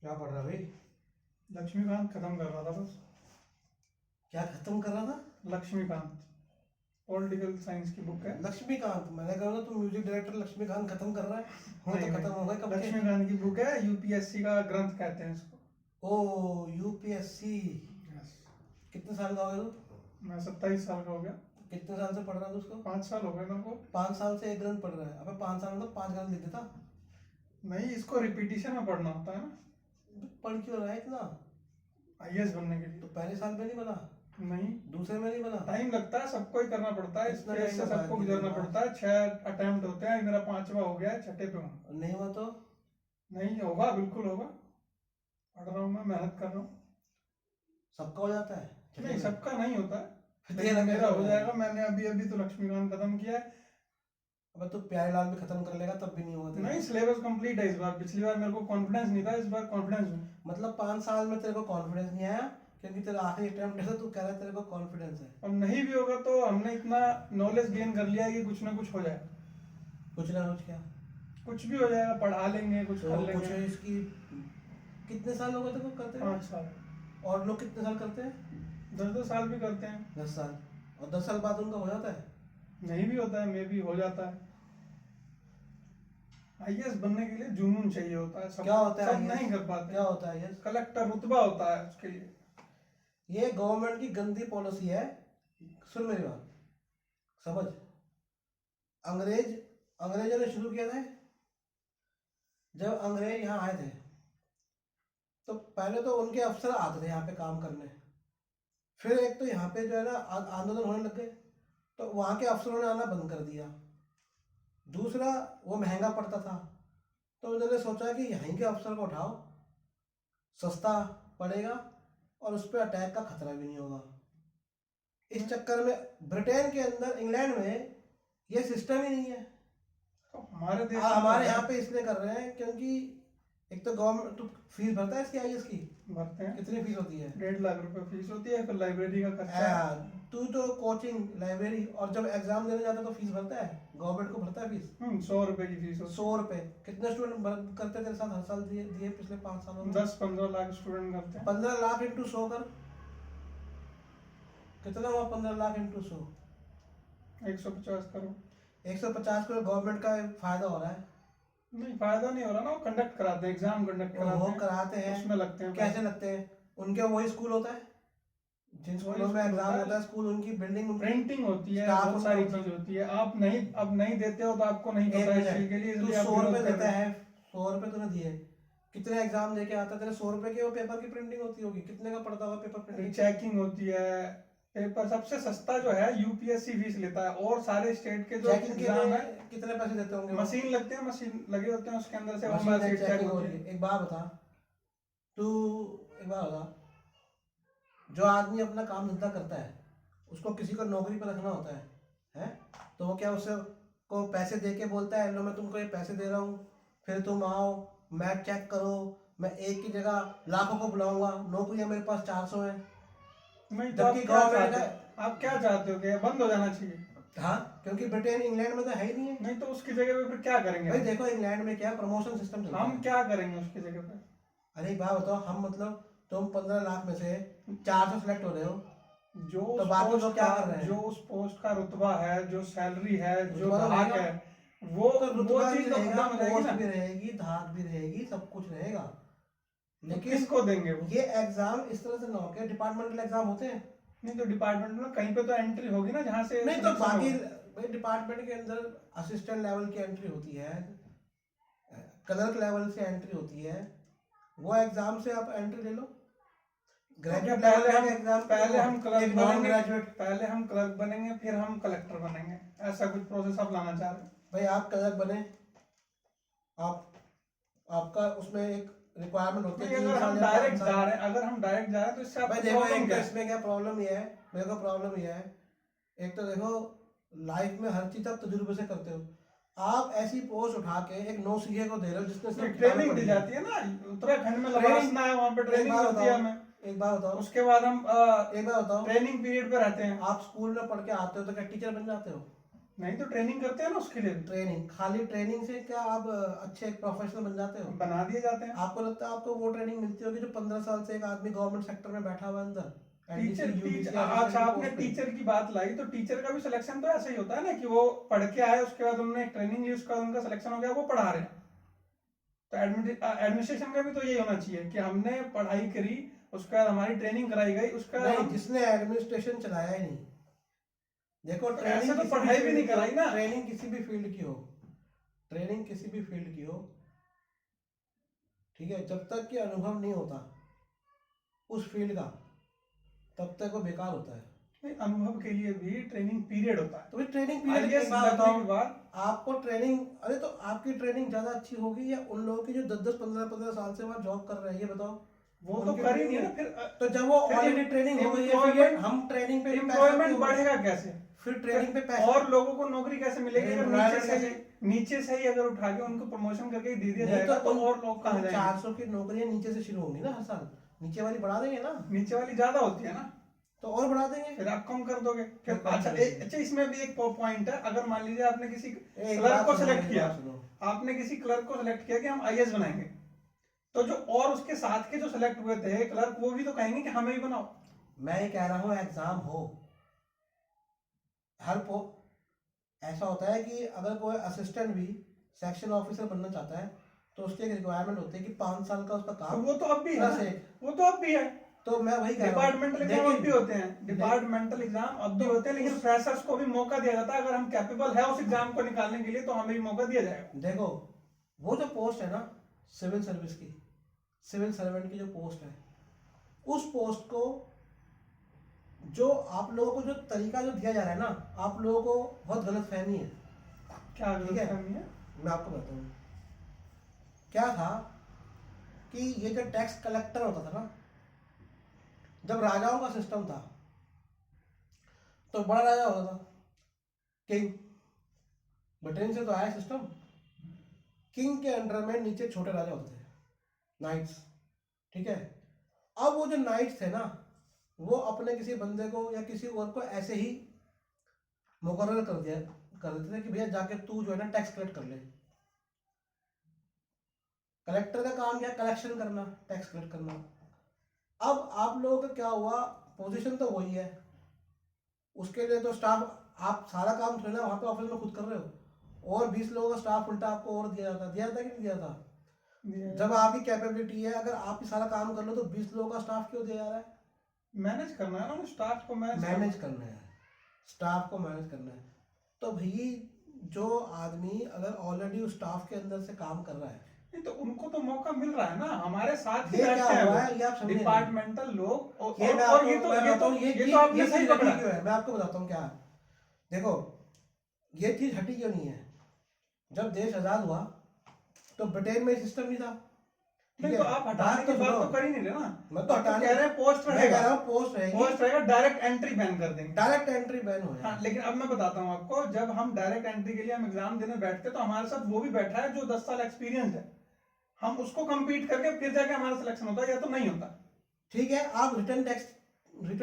क्या पढ़ रहा भाई? लक्ष्मीकांत खत्म कर रहा था बस। क्या खत्म कर रहा था? लक्ष्मीकांत पॉलिटिकल साइंस की बुक है। लक्ष्मीकांत? मैंने कहा तू म्यूजिक डायरेक्टर लक्ष्मीकांत खत्म कर रहा है। वो तो खत्म हो गए कब के। लक्ष्मीकांत की बुक है, यूपीएससी का ग्रंथ कहते हैं इसको। ओ यूपीएससी। कितने साल का हो गया तू? मैं 27 साल का हो गया। कितने साल से पढ़ रहा था उसको? 5 साल हो गए मेरे को। 5 साल से एक ग्रंथ पढ़ रहा है? अबे 5 साल में तो 5 ग्रंथ लिख देता। नहीं, इसको रिपीटिशन में पढ़ना होता है ना। पढ़ क्यों रहा है इतना? आईएएस बनने के तो लिए। पहले साल में नहीं बना? नहीं, दूसरे में नहीं बना? टाइम लगता है, सबको ही करना पड़ता है, इस कितना फेज time से लगा सबको है? गुजरना पड़ता है। 6 अटेम्प्ट होते हैं, मेरा 5वां हो गया है, 6ठे पे हूँ। नहीं हुआ तो? नहीं होगा, बिल्कुल होगा। पढ़ रहा हूँ मैं, मेहनत कर रहा हूँ। सबका हो जाता है? नहीं, सबका नहीं होता है, तेरा लेकिन मेरा कैसे हो हो जाएगा। मैंने अभी अभी तो लक्ष्मीकांत खत्म किया है। अब तो प्यारेलाल भी खत्म कर लेगा तब भी नहीं हुआ तेरा? नहीं, सिलेबस कंप्लीट है इस बार। पिछली बार मेरे को कॉन्फिडेंस नहीं था, इस बार कॉन्फिडेंस हूँ। मतलब 5 साल में तेरे को कॉन्फिडेंस नहीं आया क्योंकि तेरा आखिरी अटेम्प्ट है, तो तू कह रहा है तेरे को कॉन्फिडेंस है। और नहीं भी होगा तो हमने इतना नॉलेज गेन कर लिया है कि कुछ ना कुछ हो जाएगा। कुछ ना कुछ क्या? कुछ भी हो जाएगा, पढ़ा लेंगे, कुछ तो कर कुछ लेंगे। इसकी कितने साल हो गए तेरे को करते 5 हैं? साल। और लोग कितने साल करते हैं? 10-10 साल भी करते हैं। 10 साल। और 10 साल बाद उनका हो जाता है? नहीं भी होता है, मे भी हो जाता है। आईएएस बनने के लिए जुनून चाहिए होता है। सब क्या होता है सब IAS? नहीं कर पाते। क्या होता है IAS? कलेक्टर रुतबा होता है उसके लिए। ये गवर्नमेंट की गंदी पॉलिसी है। सुन मेरी बात, समझ। अंग्रेजों ने शुरू किया था। जब अंग्रेज यहाँ आए थे तो पहले तो उनके अफसर आते थे यहाँ पे काम करने। फिर एक तो यहाँ पे जो है ना आंदोलन होने लग गए, तो वहाँ के अफसरों ने आना बंद कर दिया। दूसरा, वो महंगा पड़ता था, तो उन्होंने सोचा कि यहीं के अफसर को उठाओ, सस्ता पड़ेगा और उस पर अटैक का खतरा भी नहीं होगा। इस चक्कर में ब्रिटेन के अंदर, इंग्लैंड में ये सिस्टम ही नहीं है। तो हमारे देश हमारे यहाँ पे इसलिए कर रहे हैं क्योंकि एक तो गवर्नमेंट, तो फीस भरता है इसकी आईएएस की? भरते हैं। कितनी फीस होती है? 1.5 लाख रुपए फीस होती है, फिर लाइब्रेरी का खर्चा है। तू तो कोचिंग, लाइब्रेरी, और जब एग्जाम देने जाता है तो फीस भरता है? गवर्नमेंट को भरता है फीस? 100 रुपए की फीस होती 100 रुपए। कितने स्टूडेंट करते तेरे साथ हर साल दिए दिए पिछले 5 सालों है। में? 10-15 लाख स्टूडेंट करते हैं। 15 लाख इंटू 100 कर, कितना हुआ? 15 लाख इंटू 100, 150 करोड़। 150 करोड़ गवर्नमेंट का फायदा हो रहा है। नहीं, फायदा नहीं हो रहा ना। वो कंडक्ट कराते हैं, एग्जाम कंडक्ट वो कराते हैं। उसमें लगते हैं। कैसे लगते हैं? उनके वही स्कूल होता है जिन स्कूलों में एग्जाम होता है, स्कूल उनकी बिल्डिंग, प्रिंटिंग होती है, स्टाफ बहुत सारी उनका चीज होती है। आप नहीं, अब नहीं देते हो तो आपको नहीं एक पता है इस मिनट, चीज के लिए, तू इसलिए आप 100 रुपए विरोध कर देता रहे है, 100 रुपए तूने दिए, कितने एग्जाम दे के आता है? तेरे 100 रुपए के वो पेपर की प्रिंटिंग होती होगी, कितने का पड़ता होगा पेपर हैं। प्रिंटिंग? चेकिंग होती है, पेपर सबसे सस्ता जो है यूपीएससी फीस लेता है। और सारे स्टेट के जो चेकिंग के एग्जाम लिए है, कितने पैसे देते होंगे? मशीन लगते हैं, मशीन लगे होते हैं, उसके अंदर से मशीन हमारा सीट चेक चेकिंग हो होती रही है। है। एक बात बता तू, एक बात बता, जो आदमी अपना काम धंधा करता है उसको किसी को नौकरी पर रखना होता है, तो वो क्या उससे को पैसे दे के बोलता है लो मैं तुमको ये पैसे दे रहा हूँ, फिर तुम आओ, मैथ चेक करो, मैं एक की जगह लाखों को बुलाऊंगा, नौकरियां मेरे पास 400 है। नहीं तो आप जबकि क्या गवर्नमेंट चाहते हो? आप क्या चाहते हो कि ये बंद हो जाना चाहिए? हाँ, क्योंकि ब्रिटेन इंग्लैंड में तो है ही नहीं है। नहीं तो उसकी जगह पे फिर क्या करेंगे? भाई देखो इंग्लैंड में क्या प्रमोशन सिस्टम चलता हम है। क्या करेंगे उसकी जगह पे? अरे एक बात बताओ, हम मतलब तुम 15 लाख में से 400 सेलेक्ट हो रहे हो, जो तो उस बाकी पोस्ट लोग क्या का, कर रहे हैं? जो उस पोस्ट का रुतबा है, जो सैलरी है, जो रुतबा तो धाक रहेगा। है, वो तो रुतबा भी चीज तो रहेगा, खत्म हो जाएगी पोस्ट ना। भी रहेगी, धाक भी रहेगी, सब कुछ रहेगा, तो लेकिन किसको देंगे वो? ये एग्जाम इस तरह से ना हो के डिपार्टमेंटल एग्जाम होते हैं। नहीं तो डिपार्टमेंट में कहीं पे तो एंट्री होगी ना, जहाँ से नहीं तो selection बाकी होगा। भाई डिपार्टमेंट के अंदर असिस्टेंट लेवल की एंट्री होती है, क्लर्क लेवल से एंट्री होती है, वो एग्जाम से आप एंट्री ले लो। ग्रेजुएट लेवल का एग्जाम, पहले हम क्लर्क एक नॉन बनेंगे, ग्रेजुएट। पहले हम क्लर्क बनेंगे, फिर हम कलेक्टर बनेंगे, ऐसा कुछ प्रोसेस आप लाना चाह रहे हो? भाई आप क्लर्क बने, आप आपका उसमें एक रिक्वायरमेंट होती है नहीं, 3 अगर हम साल या 5 डायरेक्ट साल। जा रहे हैं, अगर हम डायरेक्ट जा रहे हैं तो इससे भाई आपको देखो प्रॉब्लम एक तो क्या है? इसमें क्या प्रॉब्लम ये है, मेरे को प्रॉब्लम ये है, एक तो देखो लाइफ में हर चीज आप तजुर्बे से करते हो। आप ऐसी पोस्ट उठा के एक नौ सीए को दे रहे हो जिसने सिर्फ ट्रेनिंग दी जाती है ना, उत्तराखंड में लबासना है, वहाँ पे ट्रेनिंग होती है हमें। एक बात बताओ, उसके बाद हम एक बात बताओ, ट्रेनिंग पीरियड पे रहते हैं। आप स्कूल में पढ़ के आते हो तो क्या टीचर बन जाते हो? नहीं तो ट्रेनिंग करते हैं ना उसके लिए भी। ट्रेनिंग, खाली ट्रेनिंग से क्या आप अच्छे एक प्रोफेशनल बन जाते हो? बना दिए जाते हैं। आपको लगता है आपको वो ट्रेनिंग मिलती होगी जो 15 साल से एक आदमी गवर्नमेंट सेक्टर में बैठा हुआ है अंदर, एडीसी टीचर यूडीसी टीचर अच्छा असिस्टेंट की आपने पोस्ट पे? टीचर की बात लाई तो टीचर का भी सिलेक्शन तो ऐसा ही होता है ना कि वो पढ़ के आए, उसके बाद उन्होंने ट्रेनिंग ली, उसका उनका सिलेक्शन हो गया, वो पढ़ा रहे हैं। तो एडमिनिस्ट्रेशन का भी तो यही होना चाहिए कि हमने पढ़ाई करी, उसके बाद हमारी ट्रेनिंग कराई गई, उसका नहीं, जिसने एडमिनिस्ट्रेशन चलाया ही नहीं। देखो तो ट्रेनिंग ऐसे तो किसी पढ़ाई भी फील्ड नहीं की हो, कराई ना। ट्रेनिंग किसी भी फील्ड की हो, ट्रेनिंग किसी भी फील्ड की हो, ठीक है, जब तक कि अनुभव नहीं होता उस फील्ड का, तब तक वो बेकार होता है। नहीं, अनुभव के लिए भी ट्रेनिंग पीरियड होता है। तो भाई ट्रेनिंग पीरियड आईएएस एक बात लगने बताओ, के बाद आपको ट्रेनिंग, अरे तो आपकी ट्रेनिंग ज्यादा अच्छी होगी या उन लोगों की जो 10-10 15-15 साल से वहां जॉब कर रहे हैं, ये बताओ। वो तो उनकी कर ही training नहीं है ना है। फिर। तो जब वो फिर ऑलरेडी ट्रेनिंग हो गई है, फिर employment- हम ट्रेनिंग पे भी पैसा एम्प्लॉयमेंट क्यों? बढ़ेगा कैसे? फिर ट्रेनिंग पे पैसा और लोगों को नौकरी कैसे मिलेगी अगर Employment नीचे से कैसे? नीचे से ही अगर उठा के उनको प्रमोशन करके ही दे दिया नहीं जाएगा तो तो और लोग कहाँ जाएंगे? 400 की नौकरियां नीचे से शुरू होंगी ना हर साल, नीचे वाली बढ़ा देंगे ना, नीचे वाली ज्यादा होती है ना, तो और बढ़ा देंगे। फिर आप कम कर दोगे फिर। कम अच्छा कर देंगे। अच्छा, इसमें भी एक पॉइंट है। अगर मान लीजिए आपने किसी एक क्लर्क बात को सुनो, सिलेक्ट एक किया, बात सुनो। आपने किसी क्लर्क को सिलेक्ट किया कि हम आईएएस बनाएंगे, तो जो और उसके साथ के जो सिलेक्ट हुए थे क्लर्क, वो भी तो कहेंगे कि हमें ही बनाओ। मैं ये कह रहा हूँ एग्जाम हो, हर पो ऐसा होता है कि अगर कोई असिस्टेंट भी सेक्शन ऑफिसर बनना चाहता है तो उसकी एक रिक्वायरमेंट होती है कि 5 साल का उसका तो काम वो तो अब भी है प्लस ना, एक। वो तो अब भी है। तो मैं वही कह रहा हूँ, डिपार्टमेंटल एग्जाम अब भी होते हैं, डिपार्टमेंटल एग्जाम अब भी तो होते हैं, लेकिन फ्रेशर्स को भी मौका दिया जाता है। अगर हम कैपेबल है उस एग्जाम को निकालने के लिए तो हमें भी मौका दिया जाएगा। देखो वो जो पोस्ट है ना सिविल सर्विस की, सिविल सर्वेंट की जो पोस्ट है, उस पोस्ट को जो आप लोगों को जो तरीका जो दिया जा रहा है ना, आप लोगों को बहुत गलत फहमी है। क्या ठीक है, गलतफहमी है? मैं आपको बताता हूँ क्या था कि ये जो टैक्स कलेक्टर होता था ना, जब राजाओं का सिस्टम था तो बड़ा राजा होता था किंग, ब्रिटेन से तो आया सिस्टम। किंग के अंडर में नीचे छोटे राजा होते थे, नाइट्स, ठीक है। अब वो जो नाइट्स थे ना, वो अपने किसी बंदे को या किसी और को ऐसे ही मुकर्रर कर देते थे कि भैया जाके तू जो है ना टैक्स कलेक्ट कर ले। कलेक्टर का काम क्या, कलेक्शन करना, टैक्स कलेक्ट करना। अब आप लोगों का क्या हुआ, पोजीशन तो वही है, उसके लिए तो स्टाफ, आप सारा काम थोड़ा ना वहाँ पे ऑफिस में खुद कर रहे हो, और 20 लोगों का स्टाफ उल्टा आपको और दिया जाता कि नहीं दिया था? जब आपकी कैपेबिलिटी है, अगर आप ही सारा काम कर लो तो 20 लोगों का स्टाफ क्यों दिया जा रहा है? मैनेज करना है ना, स्टाफ को मैनेज करना है, स्टाफ को मैनेज करना है। तो भाई जो आदमी अगर ऑलरेडी उस स्टाफ के अंदर से काम कर रहा है, नहीं तो उनको तो मौका मिल रहा है ना, हमारे साथ ही ये क्या बैठते हैं हुआ है ये आप समझे नहीं। डिपार्टमेंट लोग। और ये मैं और आपको ये तो मैं ये बताता तो हूँ, ये तो आपने ये सही चीज पकड़ा। हटी क्यों है, मैं आपको बताता हूँ क्या है। देखो ये चीज हटी क्यों नहीं है, जब देश आजाद हुआ तो ब्रिटेन में सिस्टम नहीं था, ठीक नहीं है। तो आप हटाने की बात तो कर ही नहीं रहे ना, मैं तो हटाने कह रहे हैं पोस्ट मैं कह रहेगा, रहा हूँ पोस्ट रहेगी, पोस्ट रहेगा, डायरेक्ट एंट्री बैन कर देंगे। डायरेक्ट एंट्री बैन हो हाँ, जाए। लेकिन अब मैं बताता हूँ आपको, जब हम डायरेक्ट एंट्री के लिए हम एग्जाम देने बैठते तो हमारे साथ वो भी बैठा है जो 10 साल एक्सपीरियंस है, हम उसको कंपीट करके फिर जाके हमारा सिलेक्शन होता है या तो नहीं होता। ठीक है, आप रिटन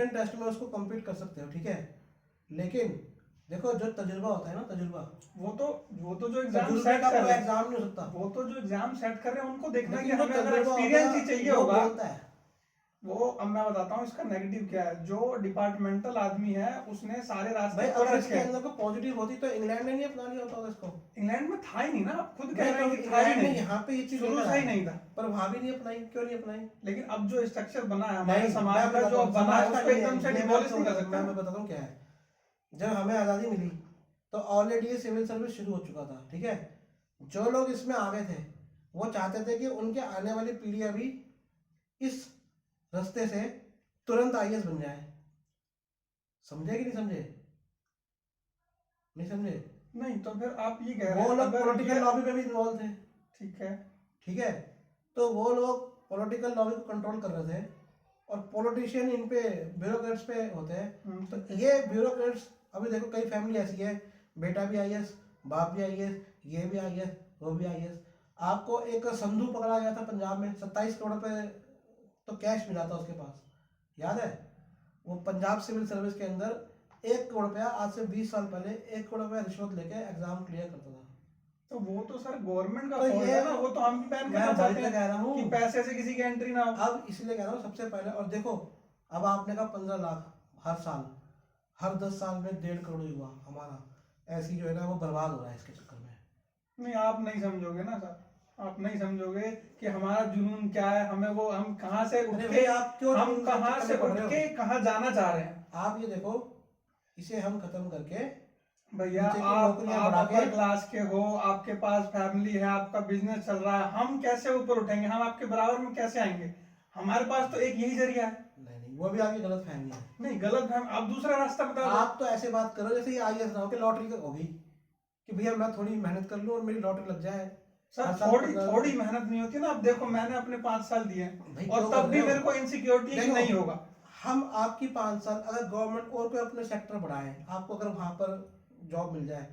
टेस्ट में उसको कंप्लीट कर सकते हो, ठीक है, लेकिन देखो जो तजुर्बा होता है ना, तजुर्बा, वो तो जो एग्जाम तजुर्बे सेट का कर कोई रहे हैं, एग्जाम नहीं हो सकता। वो तो जो एग्जाम सेट कर रहे हैं उनको देखना है कि लेकिन जो हमें अगर तजुर्बा एक्सपीरियंस होता ही है, चाहिए वो होगा। बोलता है। वो अब मैं बताता हूँ इसका नेगेटिव क्या है। जो डिपार्टमेंटल आदमी है उसने सारे भाई रास्ते अगर पकड़ इसके रखे अंदर को पॉजिटिव होती तो इंग्लैंड ने नहीं अपना लिया होता इसको। इंग्लैंड में था ही नहीं ना, आप खुद कह नहीं रहे तो हैं कि था ही इंग्लैंड ने नहीं, यहाँ पे ये चीज शुरू लेकर से ही आया, नहीं था। पर वहां भी नहीं अपनाई, क्यों नहीं अपनाई? लेकिन अब जो स्ट्रक्चर बना है हमारे नहीं, समाज मैं का, जो बताता हूँ, बना है समाज का उसको नहीं एकदम है, से ये डिमोलिश नहीं कर सकते। मैं बताता हूँ क्या है। जब हमें आज़ादी मिली तो ऑलरेडी ये सिविल सर्विस शुरू हो चुका था, ठीक है। जो लोग इसमें आ गए थे वो चाहते थे कि उनके आने वाली पीढ़ियां भी इस रास्ते से तुरंत आईएएस बन जाए। समझे कि नहीं समझे? नहीं समझे? नहीं तो फिर आप ये कह रहे वो हैं लोग अगर पॉलिटिकल ये- लॉबी में भी इन्वॉल्व थे, ठीक है, ठीक है। तो वो लोग पॉलिटिकल लॉबी को कंट्रोल कर रहे थे, और पॉलिटिशियन इन पे ब्यूरोक्रेट्स पे होते हैं। तो ये ब्यूरोक्रेट्स, अभी देखो कई फैमिली ऐसी है, बेटा भी आईएएस, बाप भी आईएएस, ये भी आईएएस, वो भी आईएएस। आपको एक संधू पकड़ा गया था पंजाब में, 27 करोड़ रुपए तो कैश मिला था उसके पास, याद है? वो पंजाब सिविल सर्विस के अंदर 1 करोड़ रुपया आज से 20 साल पहले 1 करोड़ रुपया रिश्वत लेके एग्जाम क्लियर करता था। तो वो तो सर गवर्नमेंट का तो फॉल्ट ये है ना, वो तो हम भी बैन मैं करना वही चाहते तो कह रहा हैं हूँ। कि पैसे से किसी की एंट्री ना हो। अब इसलिए कह रहा हूँ सबसे पहले, और देखो अब आपने कहा 15 लाख हर साल, हर 10 साल में 1.5 करोड़ युवा हमारा ऐसी जो है ना वो बर्बाद हो रहा है इसके चक्कर में। नहीं, आप नहीं समझोगे ना सर, आप नहीं समझोगे कि हमारा जुनून क्या है, हमें वो हम कहाँ से उठ अरे के, भाई आप क्यों हम जुनून के कहाँ चक्कर से में पड़ उठ रहे हो? के कहाँ जाना चाह रहे हैं। आप ये देखो, इसे हम खत्म करके भैया नीचे की आप नौकरियां आप बढ़ा अपर के, क्लास के हो, आपके पास फैमिली है, आपका बिजनेस चल रहा है, हम कैसे ऊपर उठेंगे, हम आपके बराबर में कैसे आएंगे? हमारे पास तो एक यही जरिया है। नहीं वो भी आपकी गलत फहमी है। नहीं गलत है, आप दूसरा रास्ता बता दो। आप तो ऐसे बात करो जैसे ये आईएएस ना हो कि लॉटरी का होगी कि भैया मैं थोड़ी मेहनत कर लूं और मेरी लॉटरी लग जाए। सर हर साल थोड़ी 15 थोड़ी मेहनत नहीं होती ना। अब देखो मैंने अपने 5 साल दिए हैं भाई और क्यों तब कर भी रहे हो? मेरे को इनसिक्योरिटी देखो, नहीं होगा। हम आपकी 5 साल अगर गवर्नमेंट और कोई अपने सेक्टर बढ़ाए, आपको अगर वहां पर जॉब मिल जाए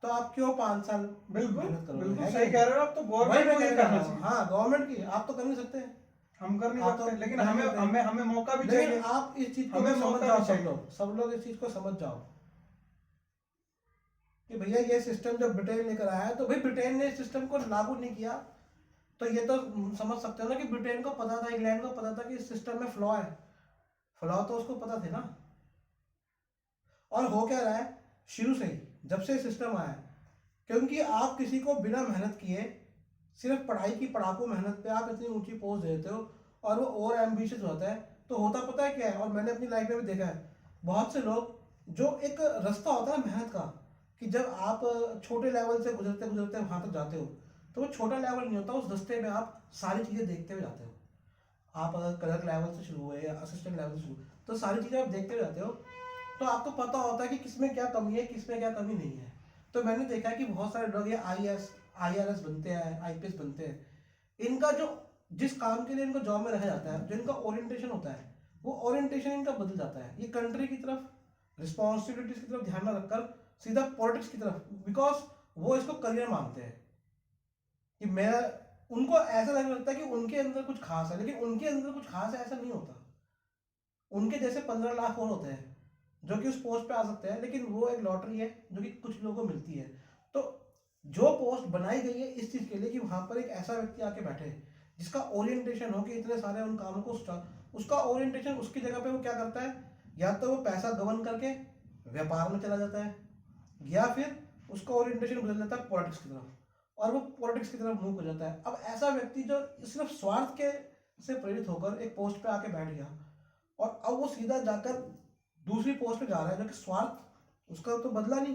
तो आप क्यों 5 साल बिल्कुल मेहनत करोगे? बिल्कुल है सही कि कह रहे हो आप, तो नहीं? गवर्नमेंट को वही ये मैं करना कह रहा हूँ। चाहिए। हाँ गवर्नमेंट की आप तो कर नहीं सकते, हम कर नहीं आप तो सकते, लेकिन नहीं हमें करते। हमें हमें मौका भी लेकिन चाहिए। आप इस चीज को हमें समझ मौका जाओ, भी चाहिए। सब लोग इस चीज को समझ जाओ कि भैया ये सिस्टम जब ब्रिटेन लेकर आया है तो भाई ब्रिटेन ने इस सिस्टम को लागू नहीं किया, तो ये तो समझ सकते हो ना कि ब्रिटेन को पता था, इंग्लैंड को पता था कि इस सिस्टम में फ्लॉ है। फ्लॉ तो उसको पता थे ना। और हो क्या रहा है शुरू से ही, जब से सिस्टम आया है, क्योंकि आप किसी को बिना मेहनत किए सिर्फ पढ़ाई की पढ़ाकू मेहनत पे आप इतनी ऊंची पोस्ट दे देते हो और वो और एम्बिशियस होता है, तो होता पता है क्या है? और मैंने अपनी लाइफ में भी देखा है बहुत से लोग, जो एक रास्ता होता है मेहनत का, कि जब आप छोटे लेवल से गुजरते गुजरते वहां तक जाते हो, तो वो छोटा लेवल नहीं होता, उस रास्ते में आप सारी चीजें देखते हुए जाते हो। आप अगर क्लर्क लेवल से शुरू हुए या असिस्टेंट लेवल से शुरू, तो सारी चीजें आप देखते हुए जाते हो, तो आपको पता होता है कि किसमें क्या कमी है, किसमें क्या कमी नहीं है। तो मैंने देखा है कि बहुत सारे लोग ये IRS बनते हैं, IPS बनते हैं, इनका जो जिस काम के लिए इनको जॉब में रखा जाता है, जो इनका ओरिएंटेशन होता है, वो ओरिएंटेशन इनका बदल जाता है। ये कंट्री की तरफ, रिस्पॉन्सिबिलिटीज की तरफ ध्यान न रखकर सीधा पॉलिटिक्स की तरफ, बिकॉज वो इसको करियर मानते हैं कि मेरा, उनको ऐसा लगने लगता है कि उनके अंदर कुछ खास है, लेकिन उनके अंदर कुछ खास है ऐसा नहीं होता। उनके जैसे 15 लाख और होते हैं जो कि उस पोस्ट पे आ सकते हैं, लेकिन वो एक लॉटरी है जो कि कुछ लोगों को मिलती है। तो जो पोस्ट बनाई गई है इस चीज के लिए कि वहां पर एक ऐसा व्यक्ति आके बैठे जिसका ओरिएंटेशन हो कि इतने सारे उन कामों को उसका ओरिएंटेशन, उसकी जगह पे वो क्या करता है, या तो वो पैसा गबन करके व्यापार में चला जाता है, या फिर उसका ओरिएंटेशन बदल जाता है पॉलिटिक्स की तरफ, और वो पॉलिटिक्स की तरफ मूव हो जाता है। अब ऐसा व्यक्ति जो सिर्फ स्वार्थ के से प्रेरित होकर एक पोस्ट पे आके बैठ गया, और अब वो सीधा जाकर दूसरी पोस्ट पे जा रहा है जो कि स्वार्थ उसका तो बदला नहीं,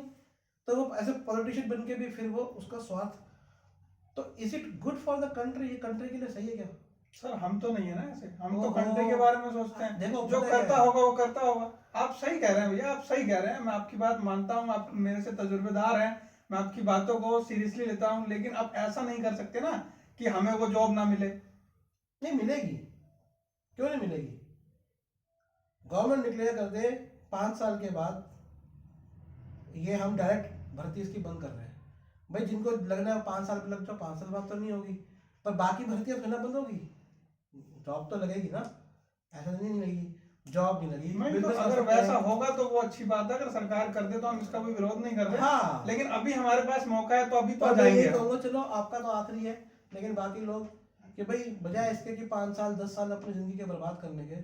तो वो ऐसे पॉलिटिशियन बन के भी फिर वो उसका स्वार्थ, तो is it good for the country? ये कंट्री के लिए सही है क्या? सर हम तो नहीं है ना ऐसे, हम तो ओहो। कंट्री के बारे में सोचते हैं। देखो जो पता है करता क्या है? होगा वो करता होगा। आप सही कह रहे हैं भैया, आप सही कह रहे हैं, मैं आपकी बात मानता हूँ, आप मेरे से तजुर्बेदार हैं, मैं आपकी बातों को सीरियसली लेता हूँ, लेकिन आप ऐसा नहीं कर सकते ना कि हमें वो जॉब ना मिले। नहीं मिलेगी, क्यों नहीं मिलेगी? गवर्नमेंट डिक्लेयर कर दे 5 साल के बाद ये हम डायरेक्ट भर्ती इसकी बंद कर रहे हैं, भाई जिनको लगना है 5 साल पे लग जाओ, 5 साल बाद तो नहीं होगी, पर बाकी भर्तियां फिर ना बंद होगी, जॉब तो लगेगी ना, ऐसा नहीं लगेगी, जॉब नहीं लगी। नहीं तो अगर वैसा होगा तो वो अच्छी बात है, अगर सरकार कर दे तो हम इसका कोई विरोध नहीं कर रहे। हाँ, लेकिन अभी हमारे पास मौका है तो अभी तो और मैं जाएंगे। ये कहूँगा चलो आपका तो आखिरी है, लेकिन बाकी लोग कि भाई बजाय इसके कि 5 साल 10 साल अपनी जिंदगी के बर्बाद करने के,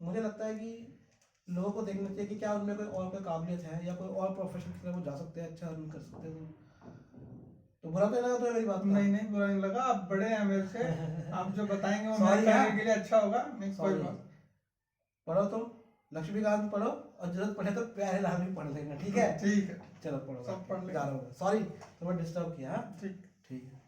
मुझे लगता है कि लोगों को देखना चाहिए कि क्या उनमें कोई काबिलियत है या कोई और प्रोफेशन की तरफ वो जा सकते हैं, अच्छा अर्न कर सकते हैं। तो बुरा तो लगा तो मेरी बात का? नहीं नहीं बुरा नहीं लगा, आप बड़े हैं मेरे से, आप जो बताएंगे वो Sorry मेरे यार। करने के लिए अच्छा होगा। नहीं कोई Sorry। बात। पढ़ो तुम, लक्ष्मीकांत पढ़ो, और जरूरत पड़े तो प्यारे लाल भी पढ़ लेना, ठीक है? ठीक है, चलो पढ़ो, सब पढ़ लेंगे। जा रहा हूँ, सॉरी तुम्हें डिस्टर्ब किया। हाँ? ठीक। ठीक है।